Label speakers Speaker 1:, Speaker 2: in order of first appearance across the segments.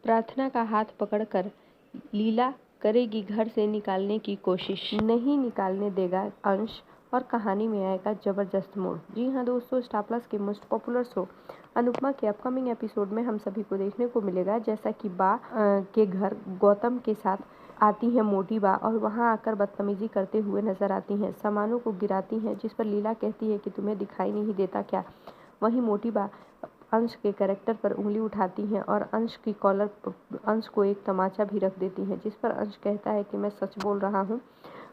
Speaker 1: प्रार्थना का हाथ पकड़कर लीला करेगी घर से निकालने की कोशिश, नहीं निकालने देगा अंश और कहानी में आएगा जबरदस्त मोड़। जी हाँ दोस्तों, स्टार प्लस के मोस्ट पॉपुलर शो अनुपमा के अपकमिंग एपिसोड में हम सभी को देखने को मिलेगा जैसा कि बा के घर गौतम के साथ आती हैं मोटी बा और वहां आकर बदतमीजी करते हुए नजर आती हैं, सामानों को गिराती हैं, जिस पर लीला कहती है कि तुम्हें दिखाई नहीं देता क्या। वहीं मोटी बा अंश के कैरेक्टर पर उंगली उठाती हैं और अंश की कॉलर अंश को एक तमाचा भी रख देती हैं, जिस पर अंश कहता है कि मैं सच बोल रहा हूँ।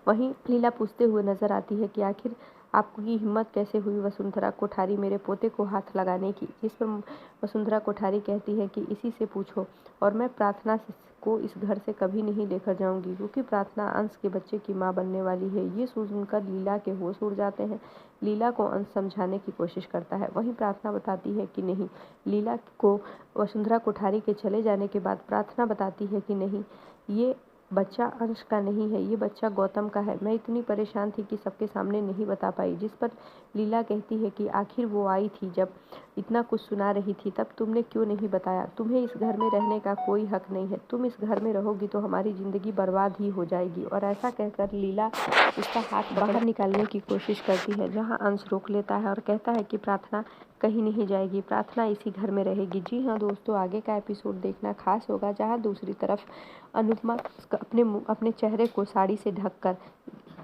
Speaker 1: वहीं लीला पूछते हुए नजर आती है कि आखिर आपकी हिम्मत कैसे हुई वसुंधरा कोठारी मेरे पोते को हाथ लगाने की, जिस पर वसुंधरा कोठारी कहती है कि इसी से पूछो, और मैं प्रार्थना को इस घर से कभी नहीं लेकर जाऊंगी क्योंकि प्रार्थना अंश के बच्चे की मां बनने वाली है। ये सुनकर लीला के होश उड़ जाते हैं। लीला को अंश समझाने की कोशिश करता है, वहीं प्रार्थना बताती है कि नहीं। लीला को वसुंधरा कोठारी के चले जाने के बाद प्रार्थना बताती है कि नहीं, ये बच्चा अंश का नहीं है, ये बच्चा गौतम का है। मैं इतनी परेशान थी कि सबके सामने नहीं बता पाई, जिस पर लीला कहती है कि आखिर वो आई थी जब इतना कुछ सुना रही थी तब तुमने क्यों नहीं बताया। तुम्हें इस घर में रहने का कोई हक नहीं है, तुम इस घर में रहोगी तो हमारी जिंदगी बर्बाद ही हो जाएगी। और ऐसा कहकर लीला उसका हाथ बाहर निकालने की कोशिश करती है, जहाँ अंश रोक लेता है और कहता है कि प्रार्थना कहीं नहीं जाएगी, प्रार्थना इसी घर में रहेगी। जी हाँ दोस्तों, आगे का एपिसोड देखना खास होगा, जहाँ दूसरी तरफ अनुपमा अपने चेहरे को साड़ी से ढककर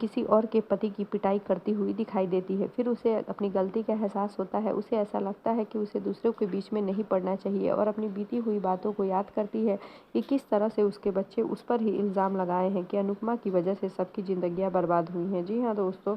Speaker 1: किसी और के पति की पिटाई करती हुई दिखाई देती है। फिर उसे अपनी गलती का एहसास होता है, उसे ऐसा लगता है कि उसे दूसरों के बीच में नहीं पड़ना चाहिए और अपनी बीती हुई बातों को याद करती है कि किस तरह से उसके बच्चे उस पर ही इल्ज़ाम लगाए हैं कि अनुपमा की वजह से सबकी जिंदगियां बर्बाद हुई हैं। जी हाँ दोस्तों।